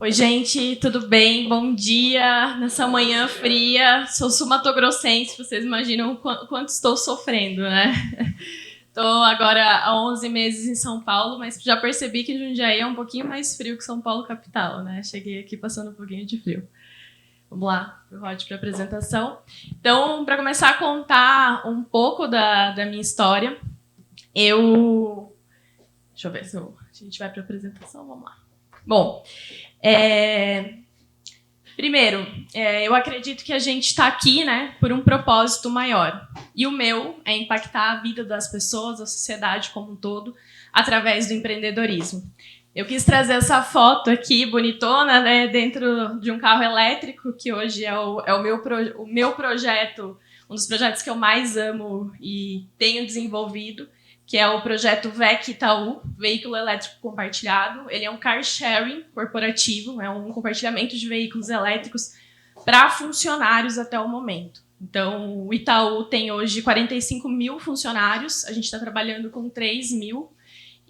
Oi, gente, tudo bem? Bom dia nessa manhã fria. Sou sumatogrossense, vocês imaginam o quanto estou sofrendo, né? Estou agora há 11 meses em São Paulo, mas já percebi que Jundiaí é um pouquinho mais frio que São Paulo capital, né? Cheguei aqui passando um pouquinho de frio. Vamos lá, Rod, para a apresentação. Então, para começar a contar um pouco da minha história, deixa eu ver se a gente vai para a apresentação, vamos lá. Bom, primeiro, eu acredito que a gente está aqui, né, por um propósito maior. E o meu é impactar a vida das pessoas, a sociedade como um todo, através do empreendedorismo. Eu quis trazer essa foto aqui, bonitona, né, dentro de um carro elétrico, que hoje é o meu projeto, um dos projetos que eu mais amo e tenho desenvolvido, que é o projeto VEC Itaú, Veículo Elétrico Compartilhado. Ele é um car sharing corporativo, é um compartilhamento de veículos elétricos para funcionários até o momento. Então, o Itaú tem hoje 45 mil funcionários, a gente está trabalhando com 3 mil,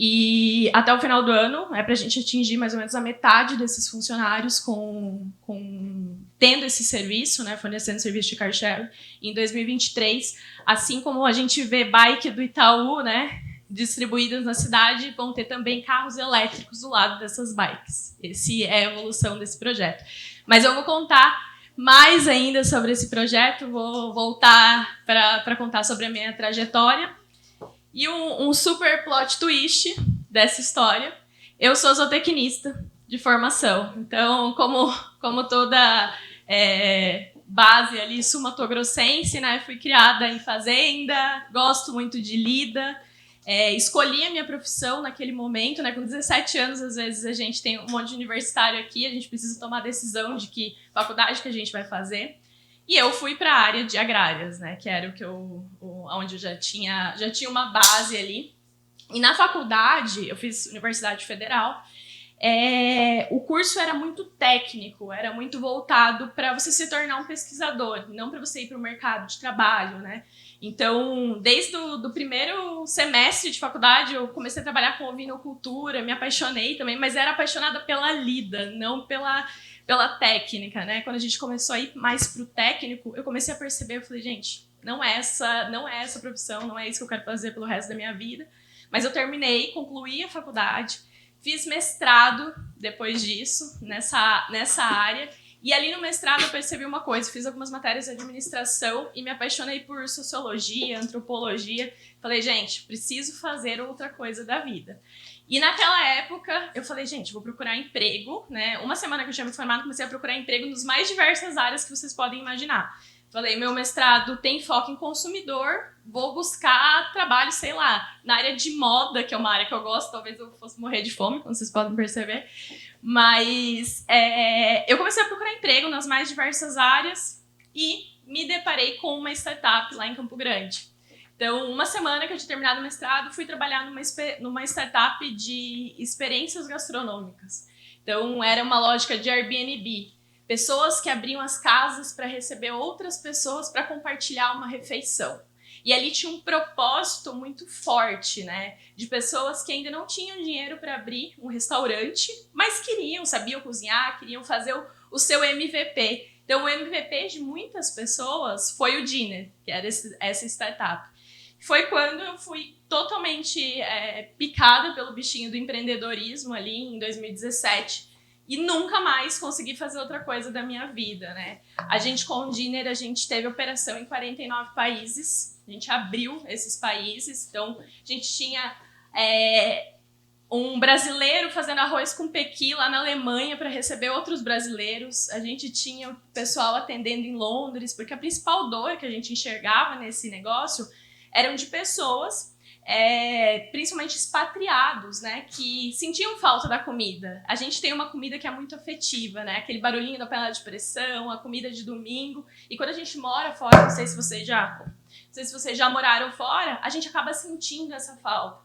e até o final do ano é para a gente atingir mais ou menos a metade desses funcionários tendo esse serviço, né, fornecendo serviço de car sharing em 2023, assim como a gente vê bike do Itaú, né, distribuídas na cidade, vão ter também carros elétricos do lado dessas bikes. Essa é a evolução desse projeto. Mas eu vou contar mais ainda sobre esse projeto, vou voltar para contar sobre a minha trajetória. E um super plot twist dessa história, eu sou zootecnista de formação. Então, como toda base ali sumatogrossense, né, fui criada em fazenda, gosto muito de lida, escolhi a minha profissão naquele momento, né, com 17 anos, às vezes a gente tem um monte de universitário aqui, a gente precisa tomar a decisão de que faculdade que a gente vai fazer. E eu fui para a área de agrárias, né, que era onde eu já tinha uma base ali. E na faculdade, eu fiz Universidade Federal, o curso era muito técnico, era muito voltado para você se tornar um pesquisador, não para você ir para o mercado de trabalho, né? Então, desde o primeiro semestre de faculdade, eu comecei a trabalhar com ovinocultura, me apaixonei também, mas era apaixonada pela lida, não pela técnica, né? Quando a gente começou a ir mais pro técnico, eu comecei a perceber, eu falei, gente, não é essa profissão, não é isso que eu quero fazer pelo resto da minha vida. Mas eu concluí a faculdade, fiz mestrado depois disso, nessa área. E ali no mestrado eu percebi uma coisa, fiz algumas matérias de administração e me apaixonei por sociologia, antropologia. Falei, gente, preciso fazer outra coisa da vida. E naquela época, eu falei, gente, vou procurar emprego, né? Uma semana que eu tinha me formado, comecei a procurar emprego nas mais diversas áreas que vocês podem imaginar. Falei, meu mestrado tem foco em consumidor, vou buscar trabalho, sei lá, na área de moda, que é uma área que eu gosto, talvez eu fosse morrer de fome, como vocês podem perceber. Mas eu comecei a procurar emprego nas mais diversas áreas e me deparei com uma startup lá em Campo Grande. Então, uma semana que eu tinha terminado o mestrado, fui trabalhar numa startup de experiências gastronômicas. Então, era uma lógica de Airbnb. Pessoas que abriam as casas para receber outras pessoas para compartilhar uma refeição. E ali tinha um propósito muito forte, né? De pessoas que ainda não tinham dinheiro para abrir um restaurante, mas sabiam cozinhar, queriam fazer o seu MVP. Então, o MVP de muitas pessoas foi o Dinner, que era essa startup. Foi quando eu fui totalmente picada pelo bichinho do empreendedorismo ali em 2017 e nunca mais consegui fazer outra coisa da minha vida, né? A gente, com o Dinner, a gente teve operação em 49 países, a gente abriu esses países, então a gente tinha um brasileiro fazendo arroz com pequi lá na Alemanha para receber outros brasileiros, a gente tinha o pessoal atendendo em Londres, porque a principal dor que a gente enxergava nesse negócio eram de pessoas, principalmente expatriados, né, que sentiam falta da comida. A gente tem uma comida que é muito afetiva, né, aquele barulhinho da panela de pressão, a comida de domingo, e quando a gente mora fora, não sei se vocês já moraram fora, a gente acaba sentindo essa falta.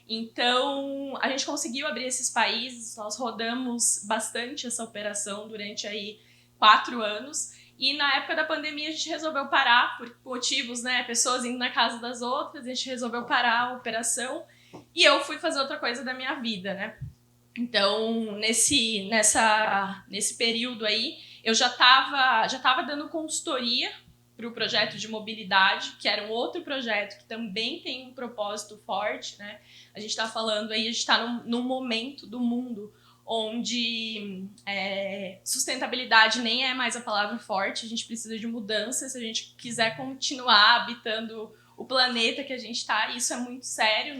Então, a gente conseguiu abrir esses países, nós rodamos bastante essa operação durante aí 4 anos, e na época da pandemia a gente resolveu parar por motivos, né? Pessoas indo na casa das outras, a gente resolveu parar a operação e eu fui fazer outra coisa da minha vida, né? Então, nesse período aí, eu já tava dando consultoria para o projeto de mobilidade, que era um outro projeto que também tem um propósito forte, né? A gente está falando aí, a gente está num momento do mundo onde sustentabilidade nem é mais a palavra forte, a gente precisa de mudança se a gente quiser continuar habitando o planeta que a gente está. Isso é muito sério,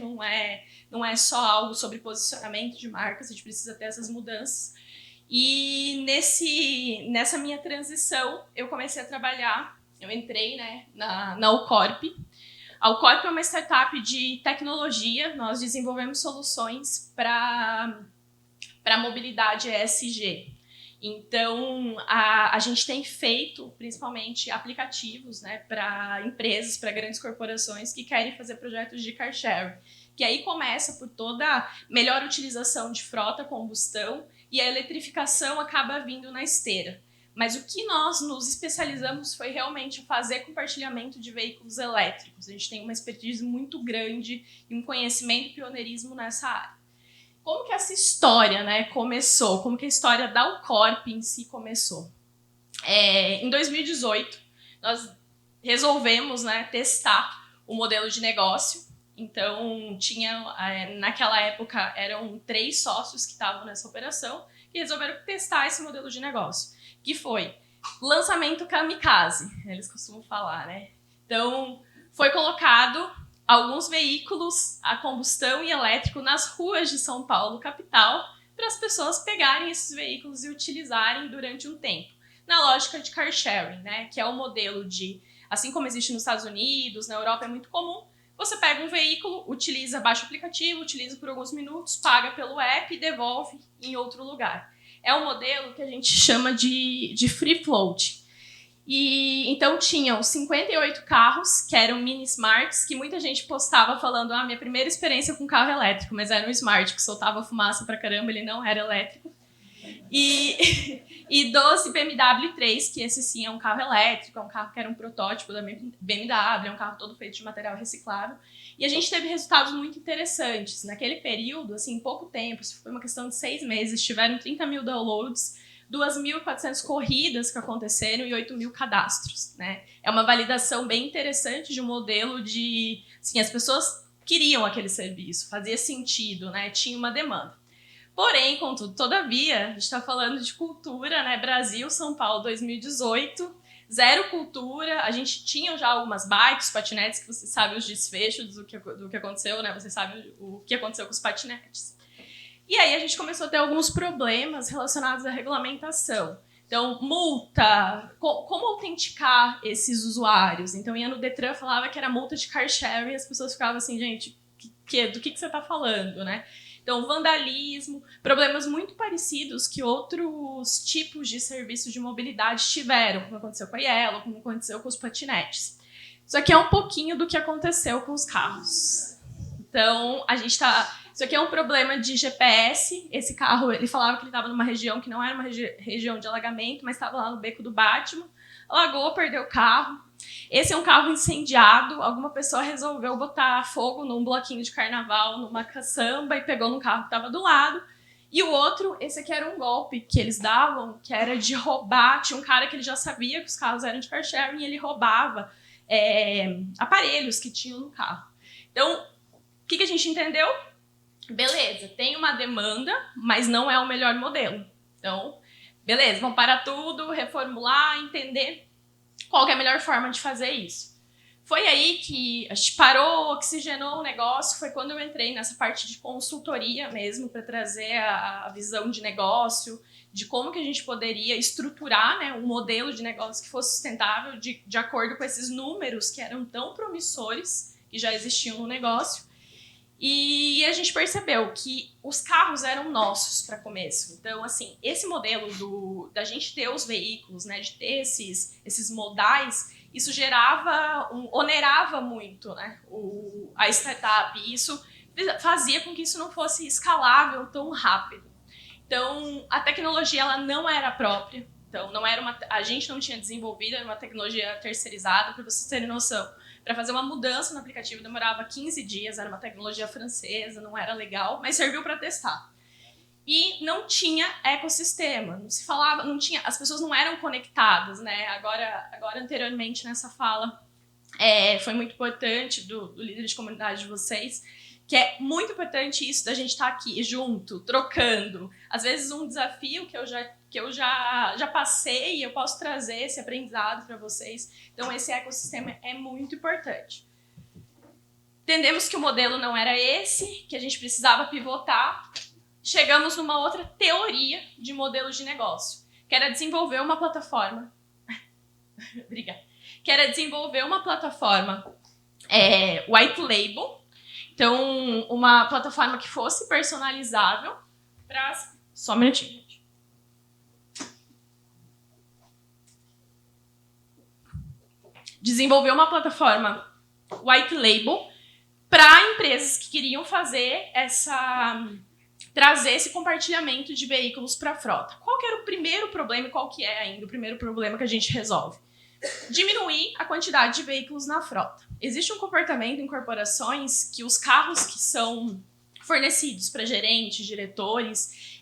não é só algo sobre posicionamento de marcas, a gente precisa ter essas mudanças. E nessa minha transição, eu comecei a trabalhar, eu entrei, né, na Ucorp. A Ucorp é uma startup de tecnologia, nós desenvolvemos soluções para mobilidade ESG. Então, a gente tem feito, principalmente, aplicativos, né, para empresas, para grandes corporações que querem fazer projetos de car sharing. Que aí começa por toda a melhor utilização de frota, combustão, e a eletrificação acaba vindo na esteira. Mas o que nós nos especializamos foi realmente fazer compartilhamento de veículos elétricos. A gente tem uma expertise muito grande e um conhecimento e pioneirismo nessa área. Como que essa história, né, começou? Como que a história da Ucorp em si começou? Em 2018, nós resolvemos, né, testar o modelo de negócio. Então, naquela época, eram 3 sócios que estavam nessa operação e resolveram testar esse modelo de negócio, que foi lançamento kamikaze, eles costumam falar, né? Então, foi colocado alguns veículos a combustão e elétrico nas ruas de São Paulo, capital, para as pessoas pegarem esses veículos e utilizarem durante um tempo. Na lógica de car sharing, né? Que é o modelo de, assim como existe nos Estados Unidos, na Europa é muito comum, você pega um veículo, utiliza, baixa o aplicativo, utiliza por alguns minutos, paga pelo app e devolve em outro lugar. É um modelo que a gente chama de free float. E então tinham 58 carros, que eram mini smarts, que muita gente postava falando, minha primeira experiência com carro elétrico, mas era um smart que soltava fumaça pra caramba, ele não era elétrico. E 12 BMW 3, que esse sim é um carro elétrico, é um carro que era um protótipo da BMW, é um carro todo feito de material reciclável. E a gente teve resultados muito interessantes. Naquele período, assim, em pouco tempo, foi uma questão de 6 meses, tiveram 30 mil downloads, 2.400 corridas que aconteceram e 8 mil cadastros, né? É uma validação bem interessante de um modelo de... Assim, as pessoas queriam aquele serviço, fazia sentido, né? Tinha uma demanda. Porém, contudo, todavia, a gente está falando de cultura, né? Brasil, São Paulo, 2018, zero cultura. A gente tinha já algumas bikes, patinetes, que você sabe os desfechos do que aconteceu, né? Você sabe o que aconteceu com os patinetes. E aí a gente começou a ter alguns problemas relacionados à regulamentação. Então, multa, como autenticar esses usuários? Então, ia no Detran, falava que era multa de car sharing, e as pessoas ficavam assim, gente, do que você está falando, né? Então, vandalismo, problemas muito parecidos que outros tipos de serviços de mobilidade tiveram, como aconteceu com a Yellow, como aconteceu com os patinetes. Isso aqui é um pouquinho do que aconteceu com os carros. Então, isso aqui é um problema de GPS. Esse carro, ele falava que ele estava numa região que não era uma região de alagamento, mas estava lá no Beco do Batman. Alagou, perdeu o carro. Esse é um carro incendiado. Alguma pessoa resolveu botar fogo num bloquinho de carnaval, numa caçamba, e pegou no carro que estava do lado. E o outro, esse aqui era um golpe que eles davam, que era de roubar. Tinha um cara que ele já sabia que os carros eram de car sharing e ele roubava aparelhos que tinham no carro. Então, o que a gente entendeu? Beleza, tem uma demanda, mas não é o melhor modelo. Então, beleza, vamos parar tudo, reformular, entender qual que é a melhor forma de fazer isso. Foi aí que a gente parou, oxigenou o negócio, foi quando eu entrei nessa parte de consultoria mesmo, para trazer a visão de negócio, de como que a gente poderia estruturar, né, um modelo de negócio que fosse sustentável de acordo com esses números que eram tão promissores, que já existiam no negócio. E a gente percebeu que os carros eram nossos para começo. Então, assim, esse modelo da gente ter os veículos, né, de ter esses modais, isso onerava muito, né, a startup. E isso fazia com que isso não fosse escalável tão rápido. Então, a tecnologia ela não era própria. Então, a gente não tinha desenvolvido, era uma tecnologia terceirizada, para vocês terem noção. Para fazer uma mudança no aplicativo demorava 15 dias, era uma tecnologia francesa, não era legal, mas serviu para testar. e não tinha ecossistema, não se falava, não tinha, as pessoas não eram conectadas, né? Agora anteriormente nessa fala, foi muito importante do líder de comunidade de vocês, que é muito importante isso da gente estar aqui junto, trocando. Às vezes um desafio que eu já passei, eu posso trazer esse aprendizado para vocês. Então esse ecossistema é muito importante. Entendemos que o modelo não era esse, que a gente precisava pivotar. Chegamos numa outra teoria de modelo de negócio, que era desenvolver uma plataforma. Obrigada. Que era desenvolver uma plataforma white label. Então, uma plataforma que fosse personalizável para... Só um minutinho, gente. Desenvolver uma plataforma white label para empresas que queriam fazer trazer esse compartilhamento de veículos para a frota. Qual que era o primeiro problema e qual que é ainda o primeiro problema que a gente resolve? Diminuir a quantidade de veículos na frota. Existe um comportamento em corporações que os carros que são fornecidos para gerentes, diretores,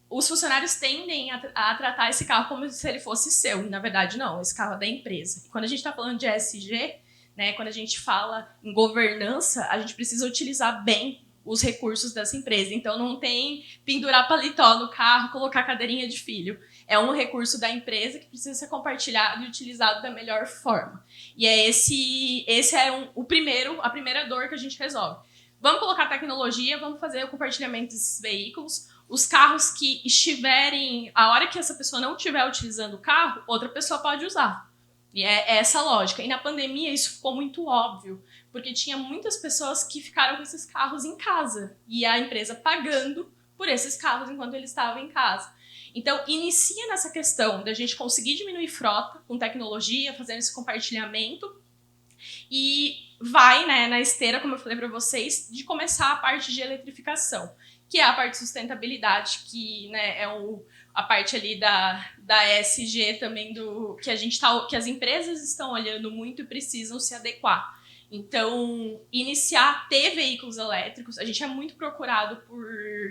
os funcionários tendem a tratar esse carro como se ele fosse seu. E, na verdade, não. Esse carro é da empresa. E quando a gente está falando de ESG, né, quando a gente fala em governança, a gente precisa utilizar bem os recursos dessa empresa. Então, não tem pendurar paletó no carro, colocar cadeirinha de filho. É um recurso da empresa que precisa ser compartilhado e utilizado da melhor forma. E esse é a primeira dor que a gente resolve. Vamos colocar tecnologia, vamos fazer o compartilhamento desses veículos. Os carros que estiverem... A hora que essa pessoa não estiver utilizando o carro, outra pessoa pode usar. E é essa lógica. E na pandemia isso ficou muito óbvio, porque tinha muitas pessoas que ficaram com esses carros em casa. E a empresa pagando por esses carros enquanto eles estavam em casa. Então, inicia nessa questão da gente conseguir diminuir frota com tecnologia, fazendo esse compartilhamento. E vai, né, na esteira, como eu falei para vocês, de começar a parte de eletrificação, que é a parte de sustentabilidade, que, né, a parte ali da ESG também, que as empresas estão olhando muito e precisam se adequar. Então, iniciar a ter veículos elétricos. A gente é muito procurado por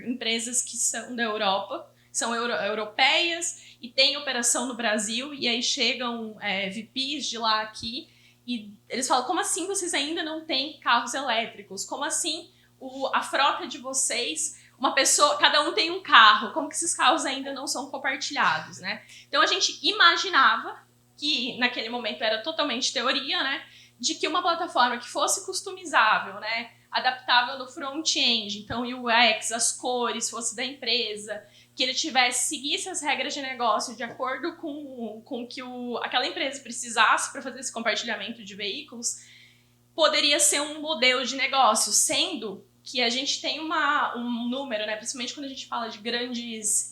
empresas que são da Europa, são europeias e têm operação no Brasil, e aí chegam VPs de lá aqui, e eles falam, como assim vocês ainda não têm carros elétricos? Como assim a frota de vocês, cada um tem um carro, como que esses carros ainda não são compartilhados, né? Então a gente imaginava, que naquele momento era totalmente teoria, né? De que uma plataforma que fosse customizável, né? Adaptável no front-end, então o UX, as cores, fosse da empresa, que ele seguisse as regras de negócio de acordo com o que aquela empresa precisasse para fazer esse compartilhamento de veículos, poderia ser um modelo de negócio, sendo que a gente tem um número, né, principalmente quando a gente fala de grandes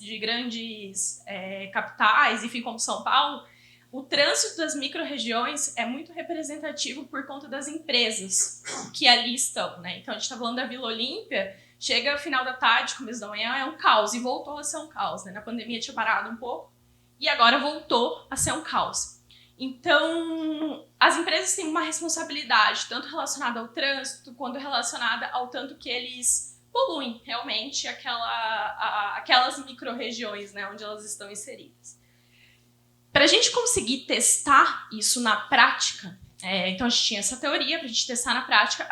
capitais, enfim, como São Paulo, o trânsito das micro-regiões é muito representativo por conta das empresas que ali estão, né? Então, a gente está falando da Vila Olímpia, chega final da tarde, começo da manhã, é um caos, e voltou a ser um caos, né? Na pandemia tinha parado um pouco, e agora voltou a ser um caos. Então, as empresas têm uma responsabilidade, tanto relacionada ao trânsito, quanto relacionada ao tanto que eles poluem, realmente, aquelas micro-regiões, né, onde elas estão inseridas. Para a gente conseguir testar isso na prática, então a gente tinha essa teoria, para a gente testar na prática,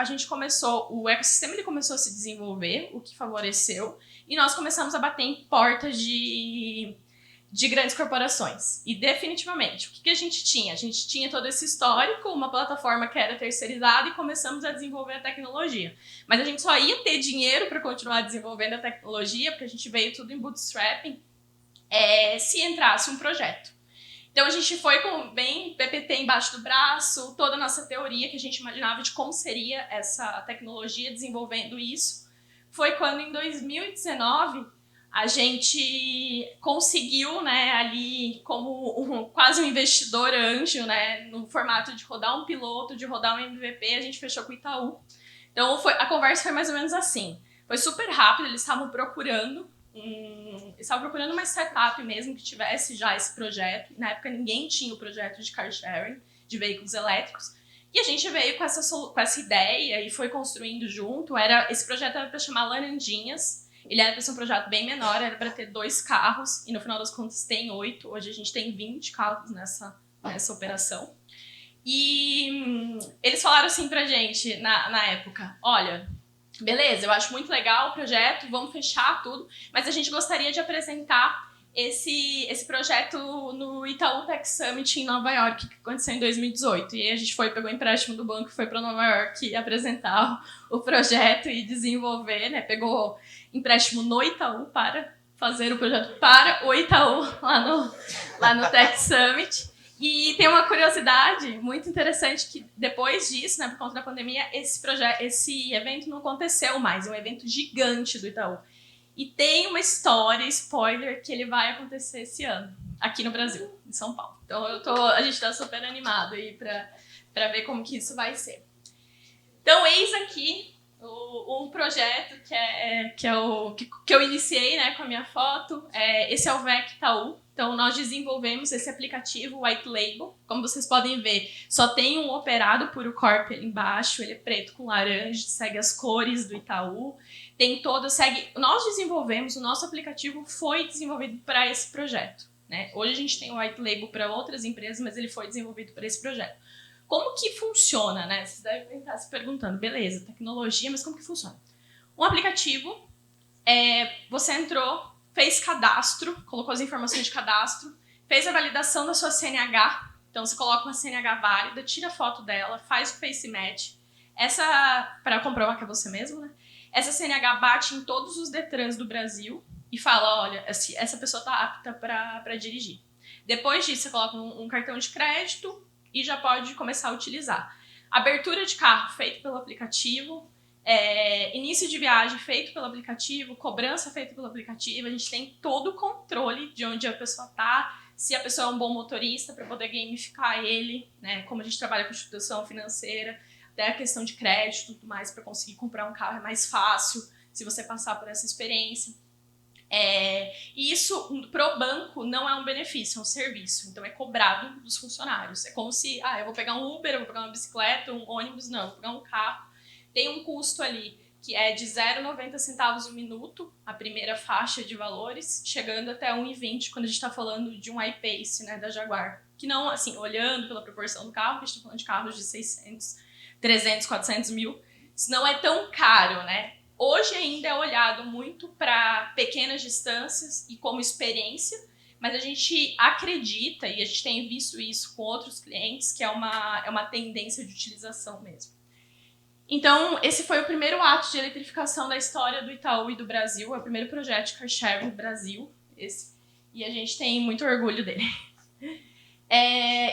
o ecossistema ele começou a se desenvolver, o que favoreceu, e nós começamos a bater em portas de grandes corporações. E definitivamente, o que a gente tinha? A gente tinha todo esse histórico, uma plataforma que era terceirizada e começamos a desenvolver a tecnologia. Mas a gente só ia ter dinheiro para continuar desenvolvendo a tecnologia, porque a gente veio tudo em bootstrapping, se entrasse um projeto. Então a gente foi com bem PPT embaixo do braço, toda a nossa teoria que a gente imaginava de como seria essa tecnologia desenvolvendo isso. Foi quando em 2019 a gente conseguiu, né, ali como quase um investidor anjo, né, no formato de rodar um piloto, de rodar um MVP, a gente fechou com o Itaú. Então a conversa foi mais ou menos assim. Foi super rápido, eles estavam procurando uma startup mesmo que tivesse já esse projeto. Na época ninguém tinha o projeto de car sharing, de veículos elétricos. E a gente veio com essa ideia e foi construindo junto. Esse projeto era para chamar Laranjinhas. Ele era para ser um projeto bem menor, era para ter 2 carros, e no final das contas tem 8. Hoje a gente tem 20 carros nessa operação. E eles falaram assim pra gente na época: olha, beleza, eu acho muito legal o projeto, vamos fechar tudo, mas a gente gostaria de apresentar esse projeto no Itaú Tech Summit em Nova York, que aconteceu em 2018. E aí a gente pegou empréstimo do banco e foi para Nova York apresentar o projeto e desenvolver, né? Pegou empréstimo no Itaú para fazer o projeto para o Itaú lá no Tech Summit. E tem uma curiosidade muito interessante que depois disso, né, por conta da pandemia, esse evento não aconteceu mais. É um evento gigante do Itaú. E tem uma história, spoiler, que ele vai acontecer esse ano, aqui no Brasil, em São Paulo. Então a gente está super animado aí para ver como que isso vai ser. Então, eis aqui um projeto que eu iniciei, né, com a minha foto. Esse é o VEC Itaú. Então, nós desenvolvemos esse aplicativo White Label. Como vocês podem ver, só tem um operado por o Corp ali embaixo. Ele é preto com laranja, segue as cores do Itaú. Nós desenvolvemos, o nosso aplicativo foi desenvolvido para esse projeto, né? Hoje a gente tem o White Label para outras empresas, mas ele foi desenvolvido para esse projeto. Como que funciona, né? Vocês devem estar se perguntando, beleza, tecnologia, mas como que funciona? Um aplicativo, você entrou, fez cadastro, colocou as informações de cadastro, fez a validação da sua CNH, então você coloca uma CNH válida, tira a foto dela, faz o face match, para comprovar que é você mesmo, né? Essa CNH bate em todos os Detrans do Brasil e fala, olha, essa pessoa está apta para dirigir. Depois disso, você coloca um cartão de crédito e já pode começar a utilizar. Abertura de carro feito pelo aplicativo, início de viagem feito pelo aplicativo, cobrança feita pelo aplicativo, a gente tem todo o controle de onde a pessoa está, se a pessoa é um bom motorista para poder gamificar ele, né? Como a gente trabalha com instituição financeira, até a questão de crédito e tudo mais, para conseguir comprar um carro é mais fácil se você passar por essa experiência. E isso, pro banco, não é um benefício, é um serviço. Então, é cobrado dos funcionários. É como se, eu vou pegar um Uber, eu vou pegar uma bicicleta, um ônibus, não, eu vou pegar um carro. Tem um custo ali que é de 0,90 centavos o minuto, a primeira faixa de valores, chegando até 1,20 quando a gente está falando de um iPace, né, da Jaguar. Que não, assim, olhando pela proporção do carro, a gente está falando de carros de 600, 300, 400 mil. Isso não é tão caro, né? Hoje ainda é olhado muito para pequenas distâncias e como experiência, mas a gente acredita, e a gente tem visto isso com outros clientes, que é uma tendência de utilização mesmo. Então, esse foi o primeiro ato de eletrificação da história do Itaú e do Brasil, é o primeiro projeto de car sharing do Brasil, e a gente tem muito orgulho dele.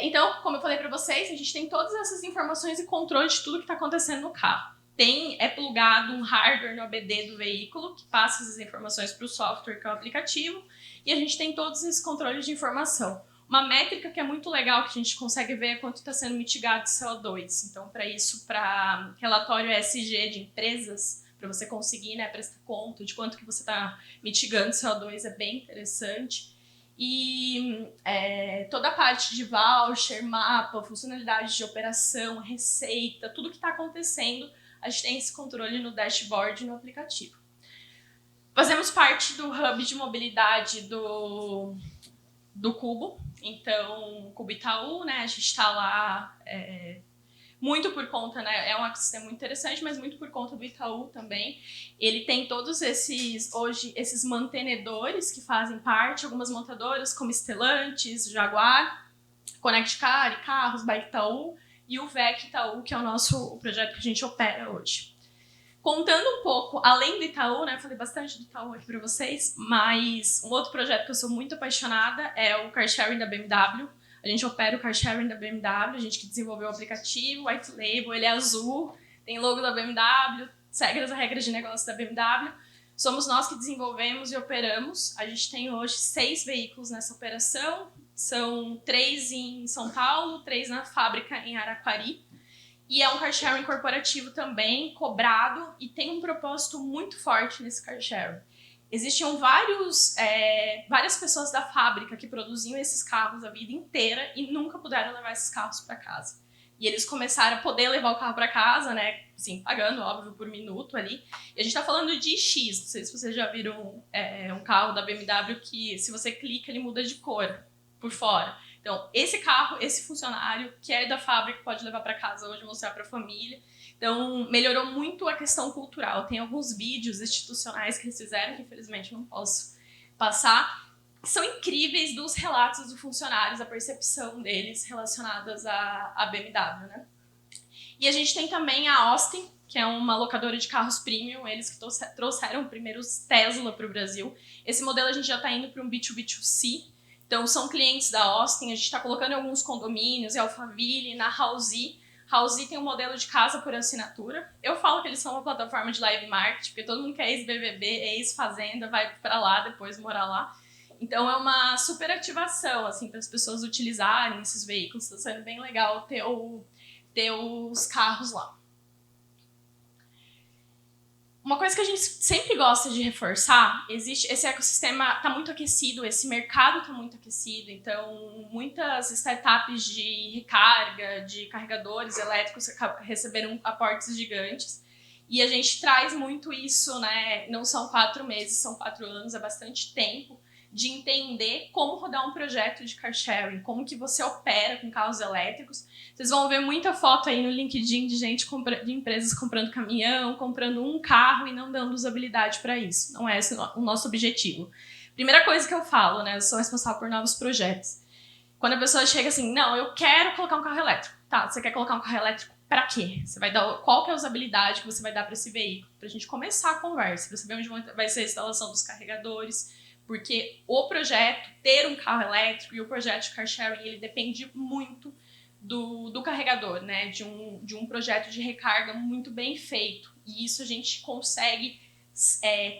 Então, como eu falei para vocês, a gente tem todas essas informações e controle de tudo que está acontecendo no carro. É plugado um hardware no OBD do veículo, que passa essas informações para o software, que é o aplicativo, e a gente tem todos esses controles de informação. Uma métrica que é muito legal, que a gente consegue ver é quanto está sendo mitigado de CO2. Então, para relatório ESG de empresas, para você conseguir, né, prestar conta de quanto que você está mitigando CO2, é bem interessante. E toda a parte de voucher, mapa, funcionalidade de operação, receita, tudo que está acontecendo, a gente tem esse controle no dashboard e no aplicativo. Fazemos parte do hub de mobilidade do Cubo, então o Cubo Itaú, né, a gente está lá muito por conta, né, é um ecossistema muito interessante, mas muito por conta do Itaú também. Ele tem todos esses mantenedores que fazem parte, algumas montadoras como Stellantis, Jaguar, Connect Car e Carros, Bike Itaú, e o VEC Itaú, que é o projeto que a gente opera hoje. Contando um pouco, além do Itaú, né, falei bastante do Itaú aqui para vocês, mas um outro projeto que eu sou muito apaixonada é o car sharing da BMW. A gente opera o car sharing da BMW, a gente que desenvolveu o aplicativo, White Label, ele é azul, tem logo da BMW, segue as regras de negócio da BMW. Somos nós que desenvolvemos e operamos. A gente tem hoje 6 veículos nessa operação, são 3 em São Paulo, 3 na fábrica em Araquari. E é um car sharing corporativo também, cobrado, e tem um propósito muito forte nesse car sharing. Existiam várias pessoas da fábrica que produziam esses carros a vida inteira e nunca puderam levar esses carros para casa. E eles começaram a poder levar o carro para casa, né? Assim, pagando, óbvio, por minuto ali. E a gente tá falando de X. Não sei se vocês já viram um carro da BMW que, se você clica, ele muda de cor por fora. Então, esse carro, esse funcionário que é da fábrica pode levar para casa hoje, mostrar para a família. Então, melhorou muito a questão cultural. Tem alguns vídeos institucionais que eles fizeram, que infelizmente não posso passar, que são incríveis, dos relatos dos funcionários, a percepção deles relacionadas à BMW, né? E a gente tem também a Austin, que é uma locadora de carros premium, eles que trouxeram os primeiros Tesla para o Brasil. Esse modelo a gente já está indo para um B2B2C, então são clientes da Austin, a gente está colocando em alguns condomínios, em Alphaville, na Housee. Housee tem um modelo de casa por assinatura. Eu falo que eles são uma plataforma de live marketing, porque todo mundo que é ex-BBB, ex-fazenda, vai para lá depois morar lá. Então é uma super ativação assim, para as pessoas utilizarem esses veículos. Está sendo bem legal ter os carros lá. Uma coisa que a gente sempre gosta de reforçar, esse ecossistema está muito aquecido, esse mercado está muito aquecido, então muitas startups de recarga, de carregadores elétricos receberam aportes gigantes, e a gente traz muito isso, né? Não são 4 meses, são 4 anos, é bastante tempo, de entender como rodar um projeto de car sharing, como que você opera com carros elétricos. Vocês vão ver muita foto aí no LinkedIn de gente de empresas comprando caminhão, comprando um carro e não dando usabilidade para isso. Não é esse o nosso objetivo. Primeira coisa que eu falo, né? Eu sou responsável por novos projetos. Quando a pessoa chega assim, não, eu quero colocar um carro elétrico. Tá, você quer colocar um carro elétrico para quê? Você vai dar qual que é a usabilidade que você vai dar para esse veículo? Para a gente começar a conversa, para saber onde vai ser a instalação dos carregadores. Porque o projeto, ter um carro elétrico e o projeto de car sharing, ele depende muito do carregador, né? De um projeto de recarga muito bem feito. E isso a gente consegue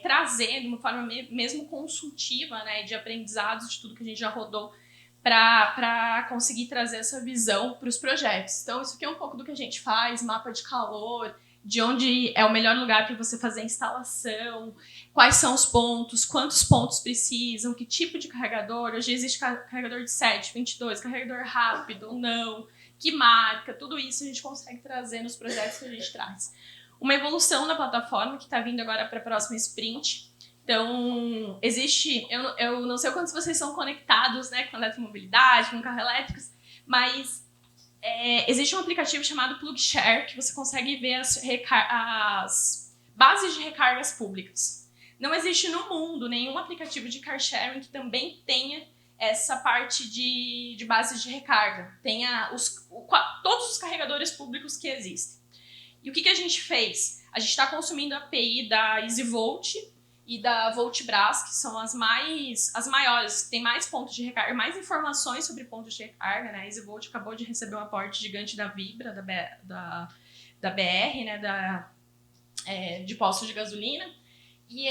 trazer de uma forma mesmo consultiva, né? De aprendizados de tudo que a gente já rodou para conseguir trazer essa visão para os projetos. Então, isso aqui é um pouco do que a gente faz, mapa de calor, de onde é o melhor lugar para você fazer a instalação, quais são os pontos, quantos pontos precisam, que tipo de carregador. Hoje existe carregador de 7, 22, carregador rápido ou não, que marca, tudo isso a gente consegue trazer nos projetos que a gente traz. Uma evolução na plataforma que está vindo agora para a próxima sprint. Então, existe, eu não sei quantos vocês são conectados, né, com eletromobilidade, com carro elétricos, mas existe um aplicativo chamado PlugShare que você consegue ver as bases de recargas públicas. Não existe no mundo nenhum aplicativo de car sharing que também tenha essa parte de bases de recarga. Tenha todos os carregadores públicos que existem. E o que a gente fez? A gente está consumindo a API da EasyVolt e da Voltbras, que são as maiores, que tem mais pontos de recarga, mais informações sobre pontos de recarga, né? A EasyVolt acabou de receber um aporte gigante da Vibra, da BR, né? De postos de gasolina. E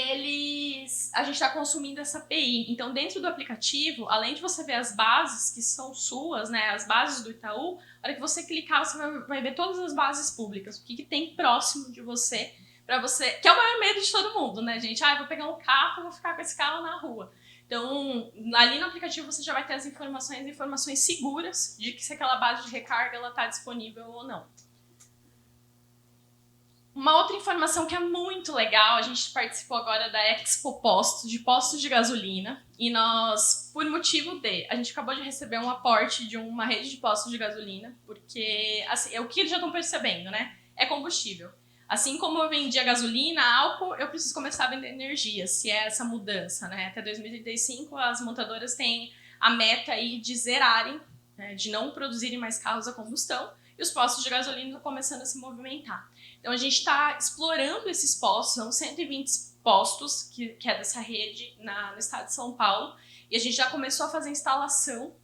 a gente está consumindo essa API. Então, dentro do aplicativo, além de você ver as bases que são suas, né? As bases do Itaú, na hora que você clicar, você vai ver todas as bases públicas. O que tem próximo de você, para você, que é o maior medo de todo mundo, né, gente? Eu vou pegar um carro, vou ficar com esse carro na rua. Então, ali no aplicativo você já vai ter as informações seguras de que se aquela base de recarga ela está disponível ou não. Uma outra informação que é muito legal, a gente participou agora da Expo Postos, de postos de gasolina, e nós, por motivo a gente acabou de receber um aporte de uma rede de postos de gasolina, porque, assim, é o que eles já estão percebendo, né? É combustível. Assim como eu vendia gasolina, álcool, eu preciso começar a vender energia, se é essa mudança, né? Até 2035, as montadoras têm a meta aí de zerarem, né, de não produzirem mais carros a combustão, e os postos de gasolina estão começando a se movimentar. Então, a gente está explorando esses postos, são 120 postos, que é dessa rede no estado de São Paulo, e a gente já começou a fazer instalação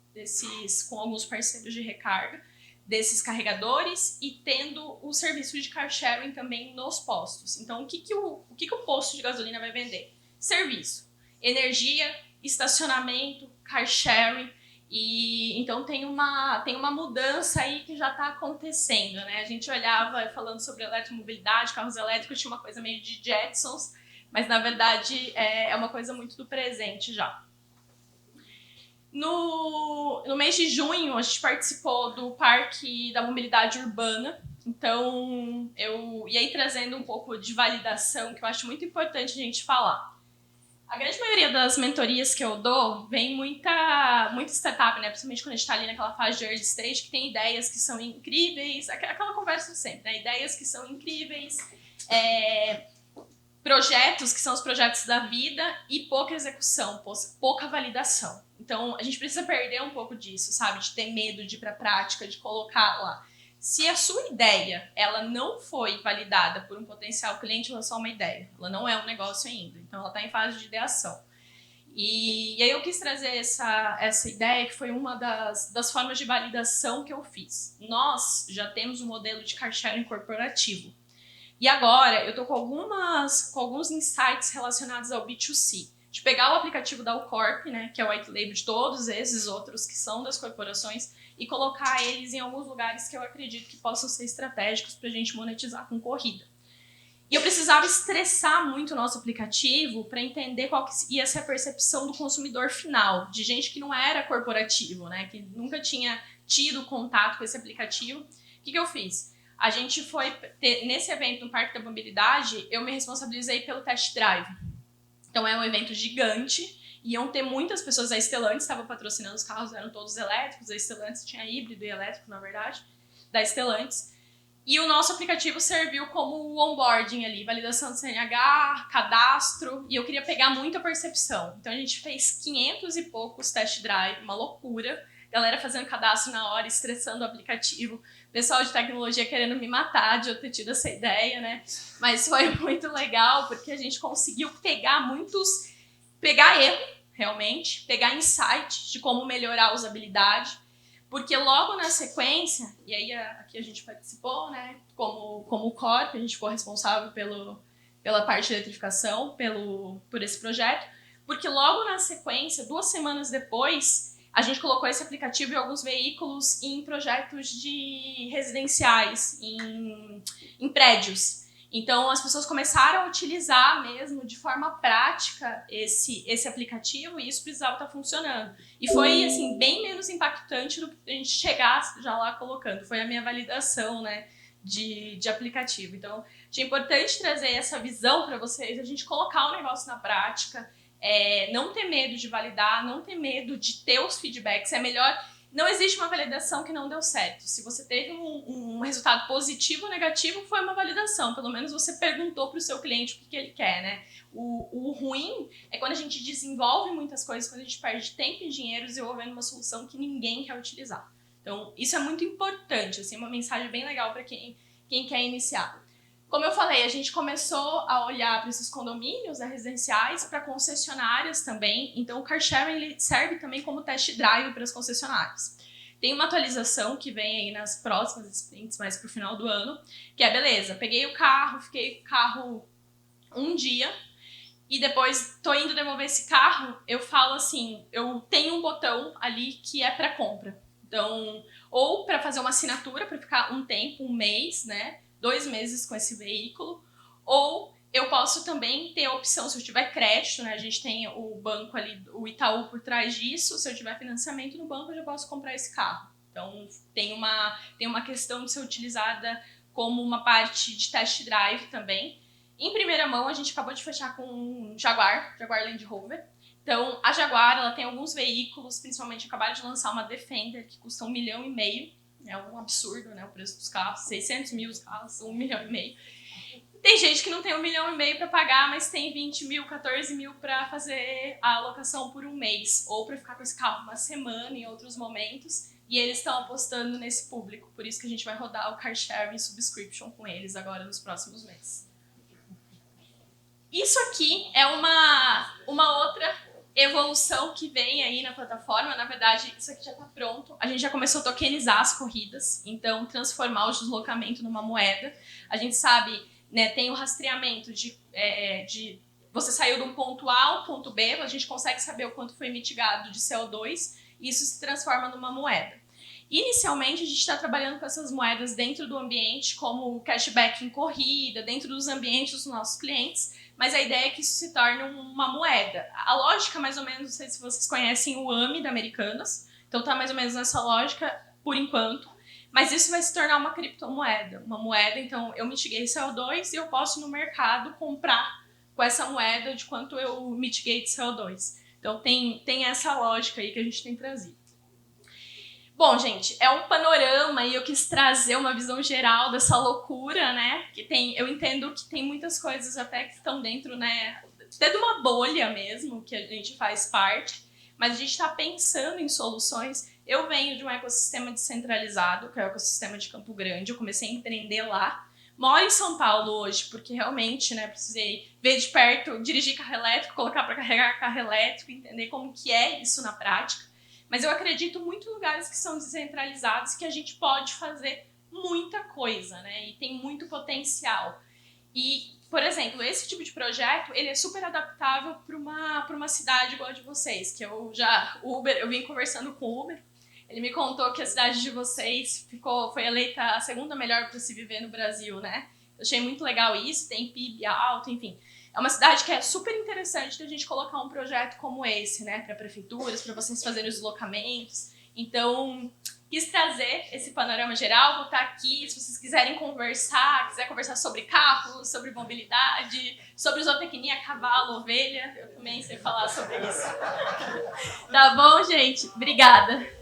com alguns parceiros de recarga, desses carregadores e tendo o serviço de car sharing também nos postos. Então, o que o posto de gasolina vai vender? Serviço, energia, estacionamento, car sharing. E então tem uma mudança aí que já está acontecendo, né? A gente olhava falando sobre eletromobilidade, carros elétricos, tinha uma coisa meio de Jetsons, mas na verdade é uma coisa muito do presente já. No mês de junho, a gente participou do Parque da Mobilidade Urbana. Então, e aí trazendo um pouco de validação, que eu acho muito importante a gente falar. A grande maioria das mentorias que eu dou vem muita startup, né? Principalmente quando a gente está ali naquela fase de early stage, que tem ideias que são incríveis, aquela conversa de sempre, né? Ideias que são incríveis, projetos que são os projetos da vida e pouca execução, pouca validação. Então, a gente precisa perder um pouco disso, sabe? De ter medo de ir para a prática, de colocar lá. Se a sua ideia ela não foi validada por um potencial cliente, ela é só uma ideia. Ela não é um negócio ainda. Então, ela está em fase de ideação. E aí eu quis trazer essa ideia, que foi uma das formas de validação que eu fiz. Nós já temos um modelo de car sharing corporativo. E agora eu estou com alguns insights relacionados ao B2C. De pegar o aplicativo da Ucorp, né, que é o white label de todos esses outros que são das corporações, e colocar eles em alguns lugares que eu acredito que possam ser estratégicos para a gente monetizar com corrida. E eu precisava estressar muito o nosso aplicativo para entender qual que ia ser a percepção do consumidor final, de gente que não era corporativo, né, que nunca tinha tido contato com esse aplicativo. O que eu fiz? A gente foi nesse evento no Parque da Mobilidade, eu me responsabilizei pelo test drive. Então é um evento gigante, iam ter muitas pessoas, a Stellantis estava patrocinando, os carros eram todos elétricos, a Stellantis tinha híbrido e elétrico, na verdade, da Stellantis. E o nosso aplicativo serviu como o onboarding ali, validação de CNH, cadastro, e eu queria pegar muito a percepção. Então a gente fez 500 e poucos test drive, uma loucura, galera fazendo cadastro na hora, estressando o aplicativo, pessoal de tecnologia querendo me matar de eu ter tido essa ideia, né? Mas foi muito legal, porque a gente conseguiu pegar erro, realmente, pegar insight de como melhorar a usabilidade, porque logo na sequência, e aí aqui a gente participou, né, como Corp, a gente ficou responsável pela parte de eletrificação, por esse projeto, porque logo na sequência, 2 semanas depois, a gente colocou esse aplicativo em alguns veículos em projetos de residenciais, em prédios. Então, as pessoas começaram a utilizar mesmo de forma prática esse aplicativo e isso precisava estar funcionando. E foi, assim, bem menos impactante do que a gente chegasse já lá colocando. Foi a minha validação, né, de aplicativo. Então, achei importante trazer essa visão para vocês, a gente colocar o negócio na prática, não ter medo de validar, não ter medo de ter os feedbacks. É melhor... Não existe uma validação que não deu certo. Se você teve um resultado positivo ou negativo, foi uma validação. Pelo menos você perguntou para o seu cliente o que ele quer, né? O ruim é quando a gente desenvolve muitas coisas, quando a gente perde tempo e dinheiro desenvolvendo uma solução que ninguém quer utilizar. Então, isso é muito importante, assim, uma mensagem bem legal para quem quer iniciar. Como eu falei, a gente começou a olhar para esses condomínios, né, residenciais, para concessionárias também. Então, o car sharing ele serve também como test drive para as concessionárias. Tem uma atualização que vem aí nas próximas sprints, mais para o final do ano, que é, beleza, peguei o carro, fiquei com o carro um dia, e depois tô indo devolver esse carro, eu falo assim, eu tenho um botão ali que é para compra. Então, ou para fazer uma assinatura, para ficar um tempo, um mês, né? 2 meses com esse veículo, ou eu posso também ter a opção, se eu tiver crédito, né, a gente tem o banco ali, o Itaú por trás disso, se eu tiver financiamento no banco, eu já posso comprar esse carro. Então, tem uma questão de ser utilizada como uma parte de test drive também. Em primeira mão, a gente acabou de fechar com Jaguar Land Rover. Então, a Jaguar, ela tem alguns veículos, principalmente acabaram de lançar uma Defender, que custa 1,5 milhão. É um absurdo, né, o preço dos carros, 600 mil os carros, 1,5 milhão. Tem gente que não tem 1,5 milhão para pagar, mas tem 20 mil, 14 mil para fazer a alocação por um mês, ou para ficar com esse carro uma semana em outros momentos, e eles estão apostando nesse público, por isso que a gente vai rodar o car sharing subscription com eles agora nos próximos meses. Isso aqui é uma outra evolução que vem aí na plataforma. Na verdade, isso aqui já está pronto. A gente já começou a tokenizar as corridas, então transformar o deslocamento numa moeda. A gente sabe, né, tem o rastreamento de você saiu de um ponto A ao ponto B, a gente consegue saber o quanto foi mitigado de CO2 e isso se transforma numa moeda. Inicialmente, a gente está trabalhando com essas moedas dentro do ambiente, como o cashback em corrida, dentro dos ambientes dos nossos clientes, mas a ideia é que isso se torne uma moeda. A lógica, mais ou menos, não sei se vocês conhecem o AMI da Americanas, então tá mais ou menos nessa lógica por enquanto, mas isso vai se tornar uma criptomoeda. Uma moeda, então eu mitiguei CO2 e eu posso no mercado comprar com essa moeda de quanto eu mitiguei de CO2. Então tem essa lógica aí que a gente tem trazido. Bom, gente, é um panorama e eu quis trazer uma visão geral dessa loucura, né? Que eu entendo que tem muitas coisas até que estão dentro, né? Até de uma bolha mesmo, que a gente faz parte, mas a gente está pensando em soluções. Eu venho de um ecossistema descentralizado, que é o ecossistema de Campo Grande, eu comecei a empreender lá. Moro em São Paulo hoje, porque realmente, né, precisei ver de perto, dirigir carro elétrico, colocar para carregar carro elétrico, entender como que é isso na prática. Mas eu acredito muito em lugares que são descentralizados que a gente pode fazer muita coisa, né? E tem muito potencial. E, por exemplo, esse tipo de projeto, ele é super adaptável para uma cidade igual a de vocês, que eu vim conversando com o Uber, ele me contou que a cidade de vocês foi eleita a segunda melhor para se viver no Brasil, né? Eu achei muito legal isso, tem PIB alto, enfim. É uma cidade que é super interessante da gente colocar um projeto como esse, né, para prefeituras, para vocês fazerem os deslocamentos. Então, quis trazer esse panorama geral, vou estar aqui, se vocês quiserem quiser conversar sobre carros, sobre mobilidade, sobre zootecnia, cavalo, ovelha, eu também sei falar sobre isso. Tá bom, gente? Obrigada.